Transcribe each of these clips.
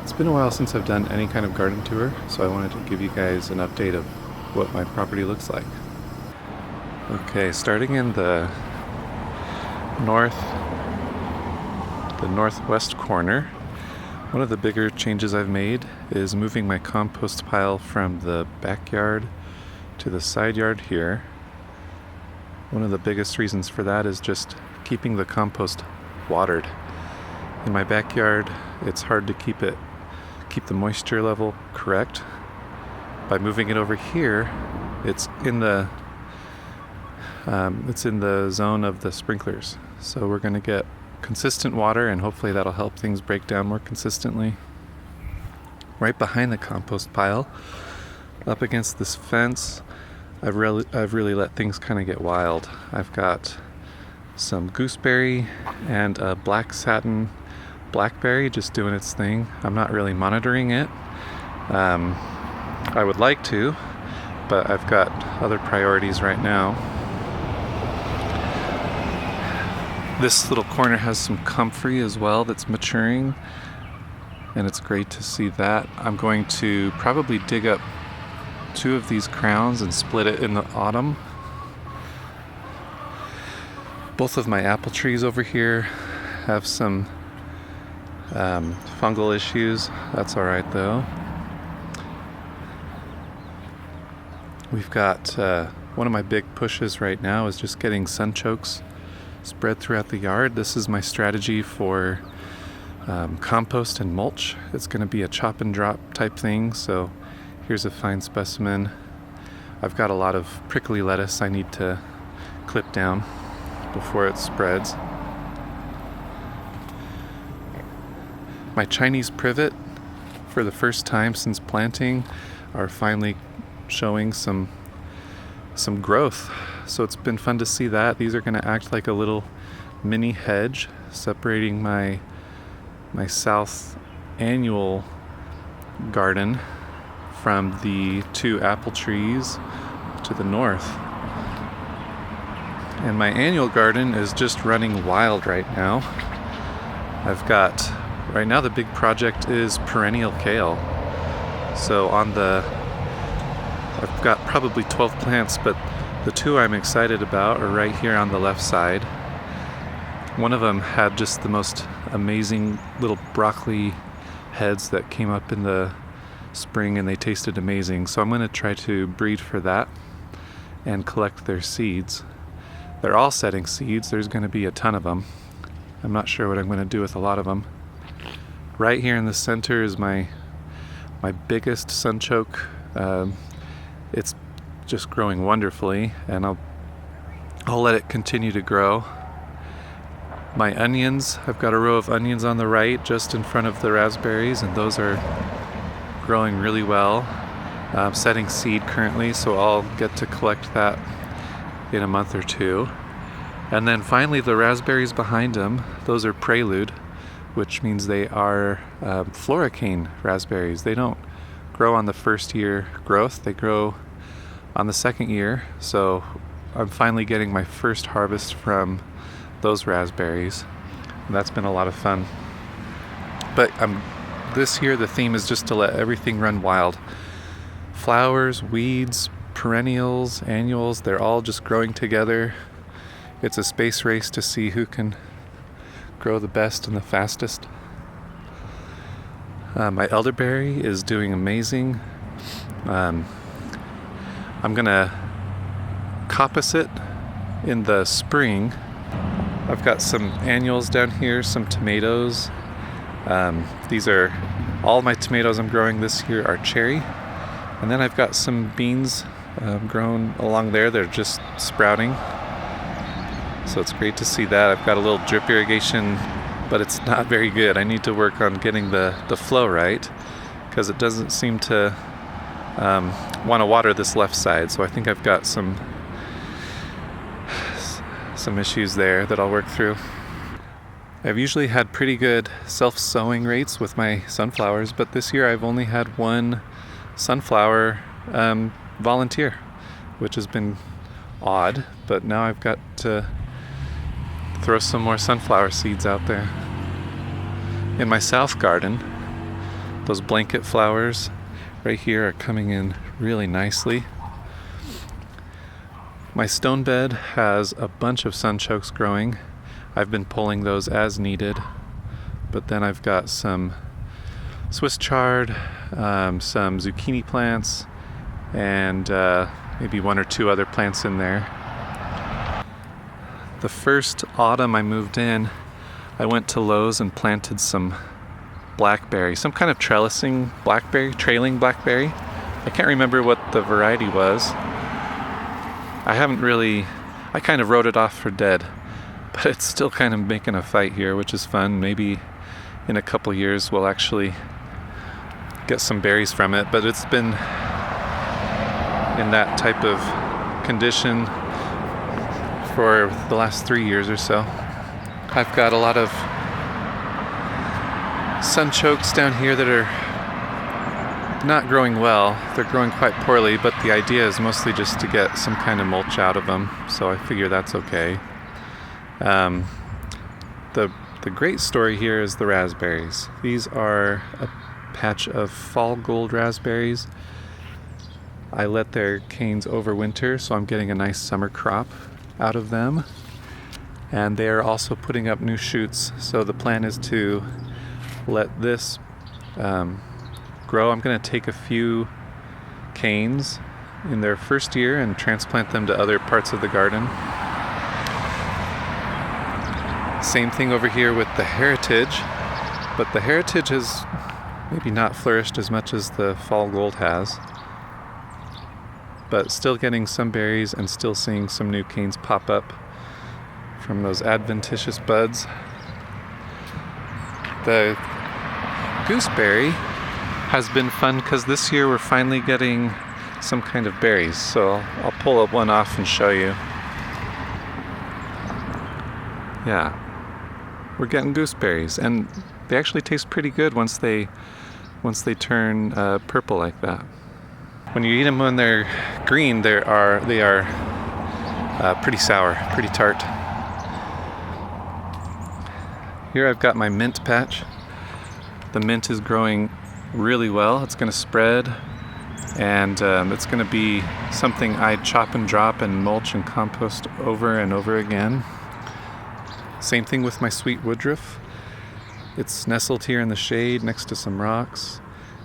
It's been a while since I've done any kind of garden tour, so I wanted to give you guys an update of what my property looks like. Okay, starting in the northwest corner, one of the bigger changes I've made is moving my compost pile from the backyard to the side yard here. One of the biggest reasons for that is just keeping the compost watered. In my backyard, it's hard to keep the moisture level correct. By moving it over here, it's in the zone of the sprinklers. So we're going to get consistent water, and hopefully that'll help things break down more consistently. Right behind the compost pile, up against this fence, I've really let things kind of get wild. I've got some gooseberry and a black satin blackberry just doing its thing. I'm not really monitoring it. I would like to, but I've got other priorities right now. This little corner has some comfrey as well that's maturing, and it's great to see that. I'm going to probably dig up 2 of these crowns and split it in the autumn. Both of my apple trees over here have some fungal issues. That's alright though. We've got one of my big pushes right now is just getting sunchokes spread throughout the yard. This is my strategy for compost and mulch. It's going to be a chop and drop type thing, so here's a fine specimen. I've got a lot of prickly lettuce I need to clip down before it spreads. My Chinese privet, for the first time since planting, are finally showing some growth. So it's been fun to see that. These are going to act like a little mini hedge separating my south annual garden from the 2 apple trees to the north. And my annual garden is just running wild right now. Right now the big project is perennial kale. So I've got probably 12 plants, but the 2 I'm excited about are right here on the left side. One of them had just the most amazing little broccoli heads that came up in the spring, and they tasted amazing. So I'm going to try to breed for that and collect their seeds. They're all setting seeds. There's going to be a ton of them. I'm not sure what I'm going to do with a lot of them. Right here in the center is my biggest sunchoke. It's just growing wonderfully, and I'll let it continue to grow. My onions, I've got a row of onions on the right just in front of the raspberries, and those are growing really well. I'm setting seed currently, so I'll get to collect that in a month or 2. And then finally the raspberries behind them, those are prelude, which means they are floricane raspberries. They don't grow on the first year growth, they grow on the second year. So I'm finally getting my first harvest from those raspberries, and that's been a lot of fun. But this year the theme is just to let everything run wild. Flowers, weeds, perennials, annuals, they're all just growing together. It's a space race to see who can grow the best and the fastest. My elderberry is doing amazing. I'm gonna coppice it in the spring. I've got some annuals down here, some tomatoes. These are all my tomatoes I'm growing this year are cherry. And then I've got some beans grown along there. They're just sprouting. So it's great to see that. I've got a little drip irrigation, but it's not very good. I need to work on getting the flow right, because it doesn't seem to want to water this left side. So I think I've got some issues there that I'll work through. I've usually had pretty good self-sowing rates with my sunflowers, but this year I've only had 1 sunflower volunteer, which has been odd, but now I've got to throw some more sunflower seeds out there. In my south garden, Those blanket flowers right here are coming in really nicely. My stone bed has a bunch of sunchokes growing. I've been pulling those as needed, but then I've got some Swiss chard, some zucchini plants, and maybe one or two other plants in there. The first autumn I moved in, I went to Lowe's and planted some blackberry, some kind of trellising blackberry, trailing blackberry. I can't remember what the variety was. I kind of wrote it off for dead, but it's still kind of making a fight here, which is fun. Maybe in a couple years we'll actually get some berries from it, but it's been in that type of condition for the last 3 years or so. I've got a lot of sunchokes down here that are not growing well. They're growing quite poorly, but the idea is mostly just to get some kind of mulch out of them, so I figure that's okay. The great story here is the raspberries. These are a patch of fall gold raspberries. I let their canes overwinter, so I'm getting a nice summer crop out of them. And they are also putting up new shoots, so the plan is to let this grow. I'm going to take a few canes in their first year and transplant them to other parts of the garden. Same thing over here with the heritage, but the heritage has maybe not flourished as much as the fall gold has, but still getting some berries and still seeing some new canes pop up from those adventitious buds. The gooseberry has been fun because this year we're finally getting some kind of berries, so I'll pull up one off and show you. Yeah, we're getting gooseberries, and they actually taste pretty good once they turn purple like that. When you eat them when they're green, they are pretty sour, pretty tart. Here I've got my mint patch. The mint is growing really well. It's going to spread, and it's going to be something I chop and drop and mulch and compost over and over again. Same thing with my sweet woodruff. It's nestled here in the shade next to some rocks,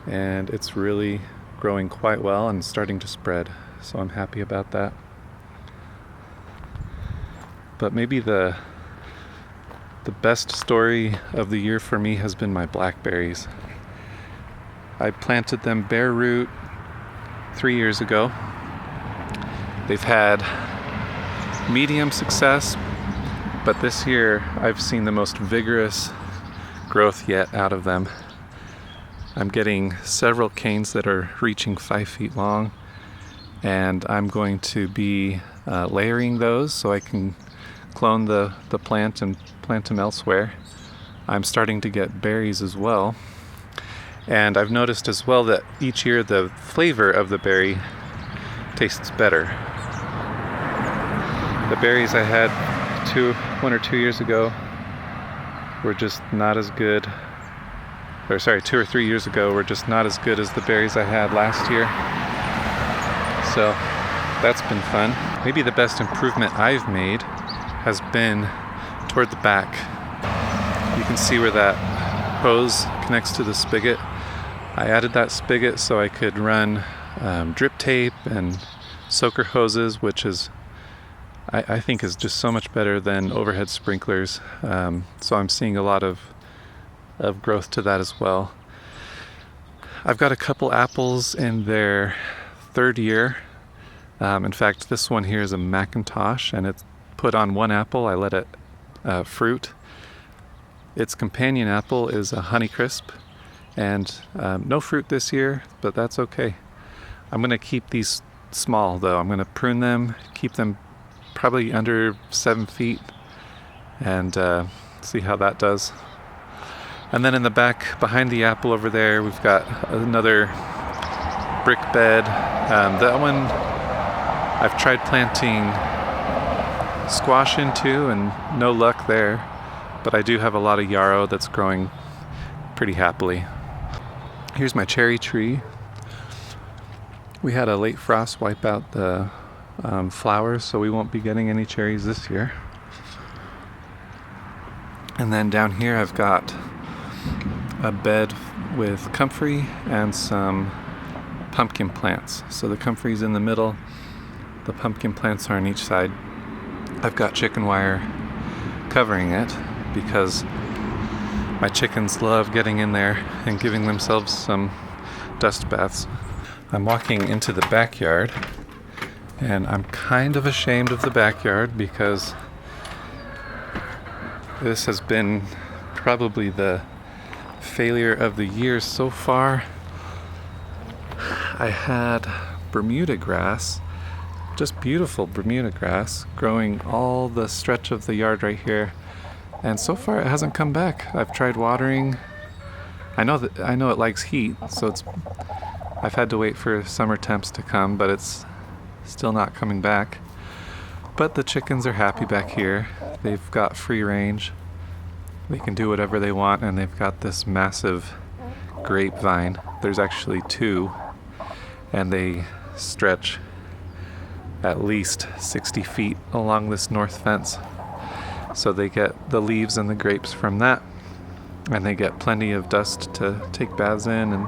and it's really growing quite well and starting to spread, so I'm happy about that. But maybe the best story of the year for me has been my blackberries. I planted them bare root 3 years ago. They've had medium success, but this year I've seen the most vigorous growth yet out of them. I'm getting several canes that are reaching 5 feet long, and I'm going to be layering those so I can clone the plant and plant them elsewhere. I'm starting to get berries as well, and I've noticed as well that each year the flavor of the berry tastes better. The berries I had 1 or 2 years ago were just not as good, 2 or 3 years ago were just not as good as the berries I had last year. So that's been fun. Maybe the best improvement I've made has been toward the back. You can see where that hose connects to the spigot. I added that spigot so I could run drip tape and soaker hoses, which is I think is just so much better than overhead sprinklers. So I'm seeing a lot of growth to that as well. I've got a couple apples in their 3rd year. In fact, this one here is a Macintosh, and it's put on 1 apple. I let it fruit. Its companion apple is a Honeycrisp, and no fruit this year, but that's okay. I'm going to keep these small though. I'm going to prune them, keep them probably under 7 feet, and see how that does. And then in the back behind the apple over there, we've got another brick bed. That one I've tried planting squash into and no luck there, but I do have a lot of yarrow that's growing pretty happily. Here's my cherry tree. We had a late frost wipe out the flowers, so we won't be getting any cherries this year. And then down here I've got a bed with comfrey and some pumpkin plants. So the comfrey's in the middle, the pumpkin plants are on each side. I've got chicken wire covering it because my chickens love getting in there and giving themselves some dust baths. I'm walking into the backyard, and I'm kind of ashamed of the backyard because this has been probably the failure of the year so far. I had Bermuda grass, just beautiful Bermuda grass, growing all the stretch of the yard right here, and so far it hasn't come back. I've tried watering. I know it likes heat, so I've had to wait for summer temps to come, but it's still not coming back. But the chickens are happy back here. They've got free range. They can do whatever they want, and they've got this massive grapevine. There's actually two, and they stretch at least 60 feet along this north fence. So they get the leaves and the grapes from that, and they get plenty of dust to take baths in. And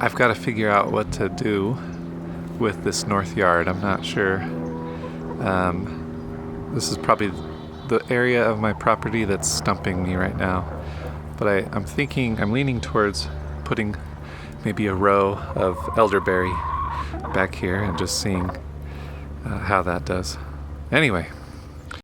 I've got to figure out what to do with this north yard. I'm not sure. This is probably the area of my property that's stumping me right now. But I'm leaning towards putting maybe a row of elderberry back here and just seeing how that does. Anyway,